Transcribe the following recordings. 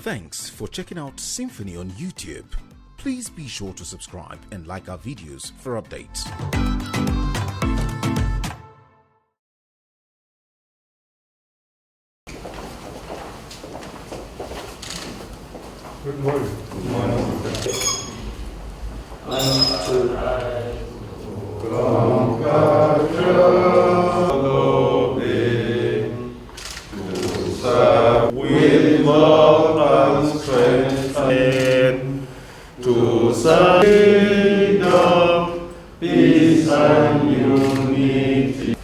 Thanks for checking out SYMFONI on YouTube. Please be sure to subscribe and like our videos for updates. Good morning. Good morning. With love and strength and to serve freedom, peace and unity.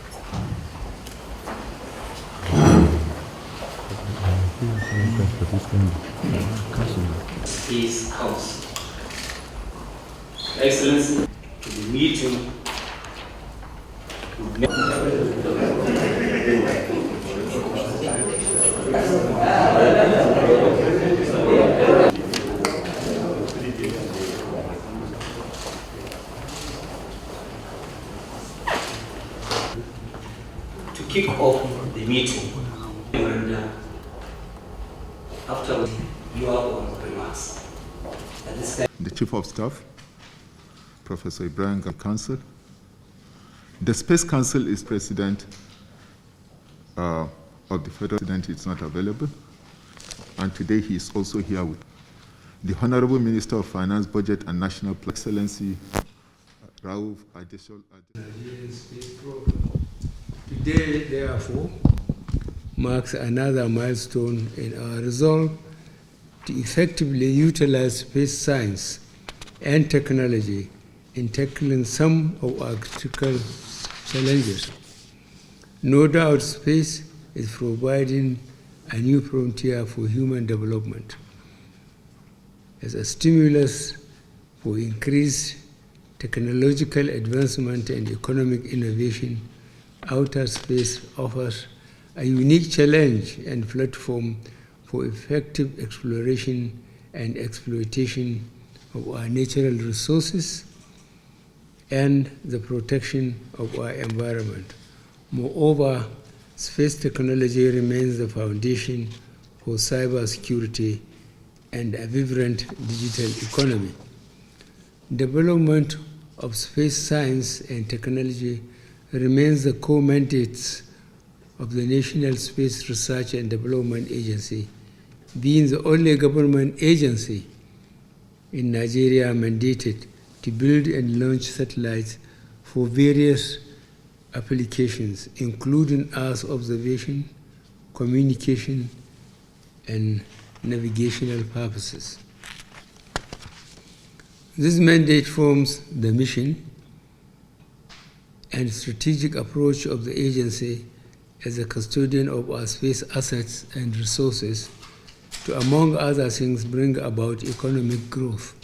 Peace House. Excellency, to the meeting. To kick off the meeting, and after your own remarks. The Chief of Staff, Professor Ibrahim Council. The Space Council is President of the Federal President. It's not available. And today he is also here with the Honorable Minister of Finance, Budget and National Plan, Excellency Rauf. Nigerian space program. Today, therefore, marks another milestone in our resolve to effectively utilize space science and technology in tackling some of our critical challenges. No doubt space is providing a new frontier for human development. As a stimulus for increased technological advancement and economic innovation, outer space offers a unique challenge and platform for effective exploration and exploitation of our natural resources and the protection of our environment. Moreover, space technology remains the foundation for cybersecurity and a vibrant digital economy. Development of space science and technology remains the core mandates of the National Space Research and Development Agency, being the only government agency in Nigeria mandated to build and launch satellites for various applications, including Earth observation, communication, and navigational purposes. This mandate forms the mission and strategic approach of the agency as a custodian of our space assets and resources to, among other things, bring about economic growth.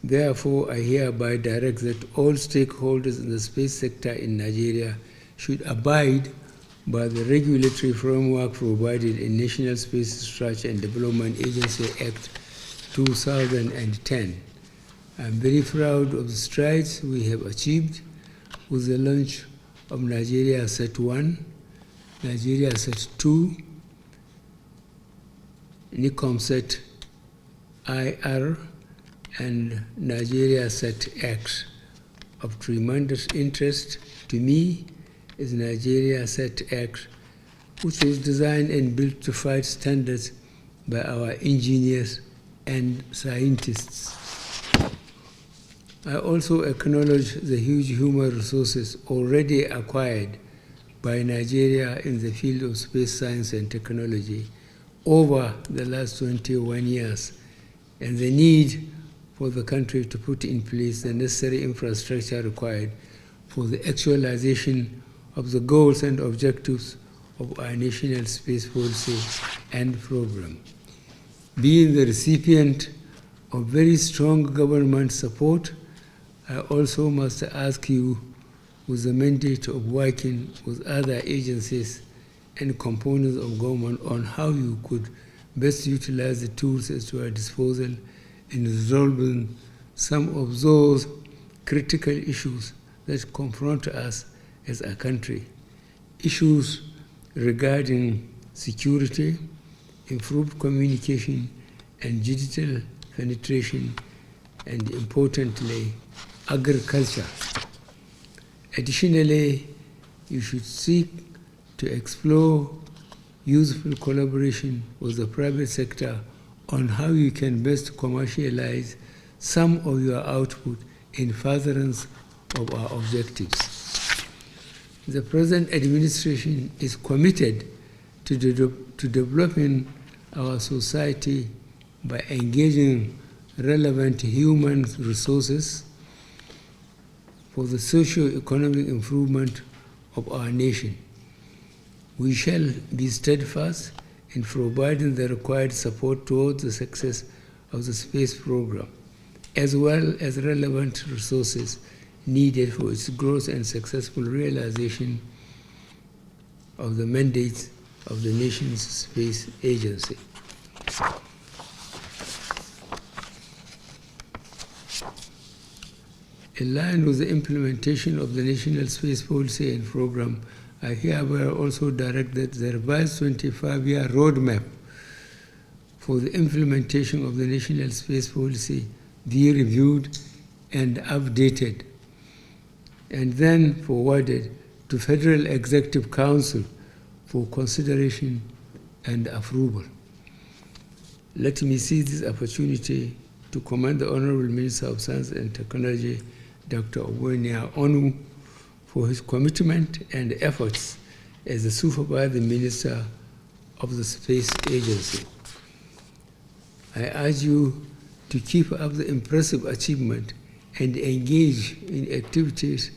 Therefore, I hereby direct that all stakeholders in the space sector in Nigeria should abide by the regulatory framework provided in National Space Research and Development Agency Act 2010. I'm very proud of the strides we have achieved with the launch of Nigeria Set 1, Nigeria Set 2, NICOMSAT IR, and Nigeria Set X. Of tremendous interest to me is Nigeria Set X, which was designed and built to fight standards by our engineers and scientists. I also acknowledge the huge human resources already acquired by Nigeria in the field of space science and technology over the last 21 years, and the need for the country to put in place the necessary infrastructure required for the actualization of the goals and objectives of our national space policy and program. Being the recipient of very strong government support, I also must ask you, with the mandate of working with other agencies and components of government, on how you could best utilize the tools at your disposal in resolving some of those critical issues that confront us as a country. Issues regarding security, improved communication and digital penetration, and importantly, agriculture. Additionally, you should seek to explore useful collaboration with the private sector on how you can best commercialize some of your output in furtherance of our objectives. The present administration is committed to developing our society by engaging relevant human resources for the socio-economic improvement of our nation. We shall be steadfast in providing the required support towards the success of the space program, as well as relevant resources needed for its growth and successful realization of the mandates of the nation's space agency. In line with the implementation of the National Space Policy and Program, I hereby also direct that the revised 25-year roadmap for the implementation of the National Space Policy be reviewed and updated, and then forwarded to Federal Executive Council for consideration and approval. Let me seize this opportunity to commend the Honorable Minister of Science and Technology, Dr. Ogbponnya, for his commitment and efforts as the supervising minister of the Space Agency. I urge you to keep up the impressive achievement and engage in activities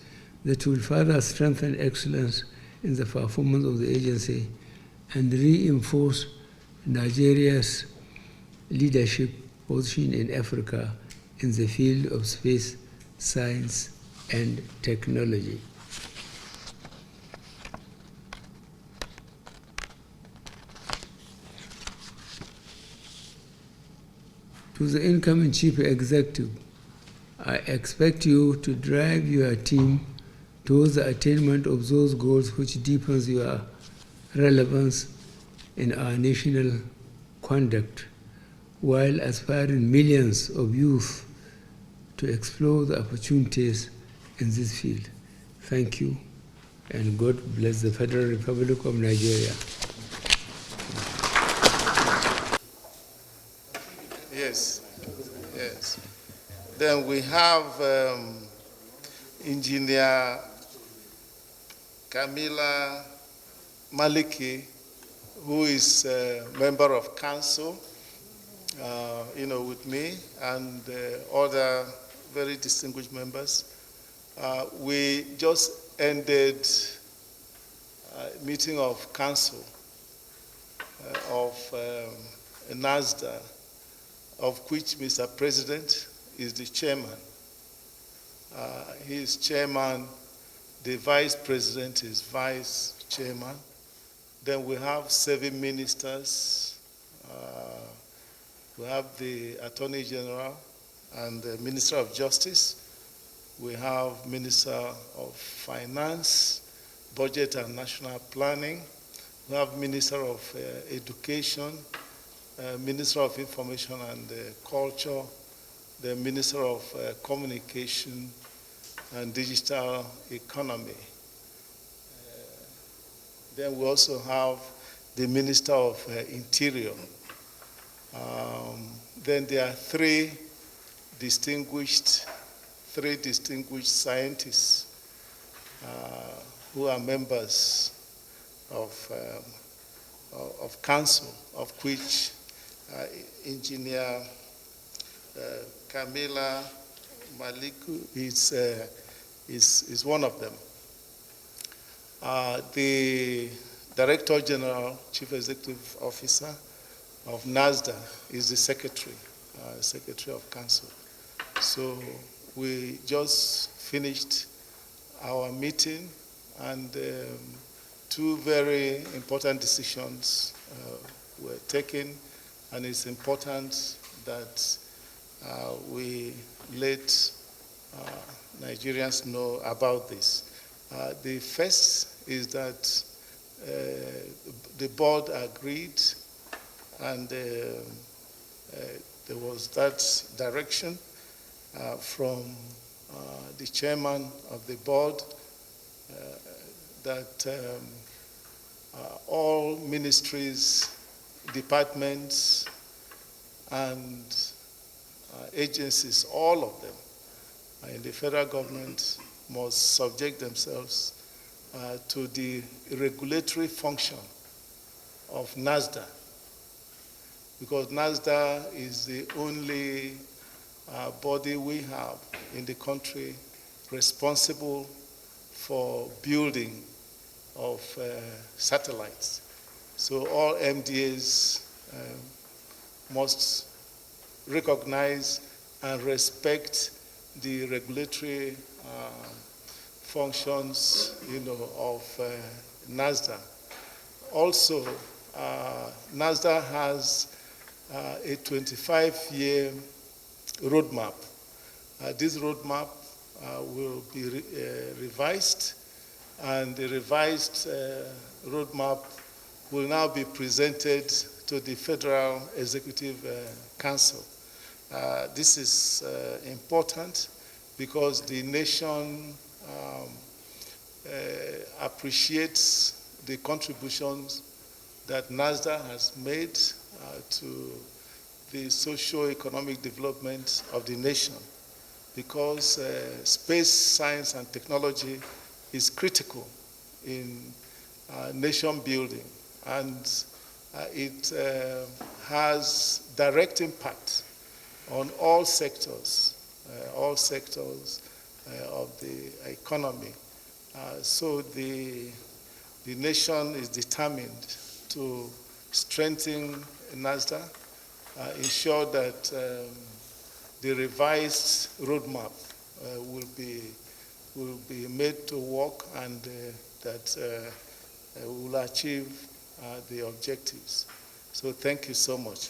that will further strengthen excellence in the performance of the agency and reinforce Nigeria's leadership position in Africa in the field of space science and technology. To the incoming Chief Executive, I expect you to drive your team towards the attainment of those goals which deepens your relevance in our national conduct, while aspiring millions of youth to explore the opportunities in this field. Thank you, and God bless the Federal Republic of Nigeria. Yes, yes. Then we have Engineer Camila Maliki, who is a member of council, with me and other very distinguished members. We just ended a meeting of council of NASRDA, of which Mr. President is the chairman. He is chairman, the vice president is vice chairman. Then we have 7 ministers. We have the Attorney General and the Minister of Justice. We have Minister of Finance, Budget and National Planning. We have Minister of Education, Minister of Information and Culture, the Minister of Communication and Digital Economy. Then we also have the Minister of Interior. Then there are three distinguished scientists who are members of council, of which Engineer Camila Maliku is one of them. The Director General, Chief Executive Officer of NASRDA is the Secretary of Council. So we just finished our meeting, and 2 very important decisions were taken, and it's important that we let Nigerians know about this. The first is that the board agreed and there was that direction from the chairman of the board that all ministries, departments, and agencies, all of them in the federal government must subject themselves to the regulatory function of NASRDA, because NASRDA is the only body we have in the country responsible for building of satellites. So all MDAs must recognize and respect the regulatory functions, of NASRDA. Also, NASRDA has a 25-year roadmap. This roadmap will be revised, and the revised roadmap will now be presented to the Federal Executive Council. This is important because the nation appreciates the contributions that NASRDA has made to the socio-economic development of the nation, because space science and technology is critical in nation building, and it has direct impact on all sectors of the economy. So the nation is determined to strengthen NASRDA, ensure that the revised roadmap will be made to work, and that we will achieve the objectives. So thank you so much.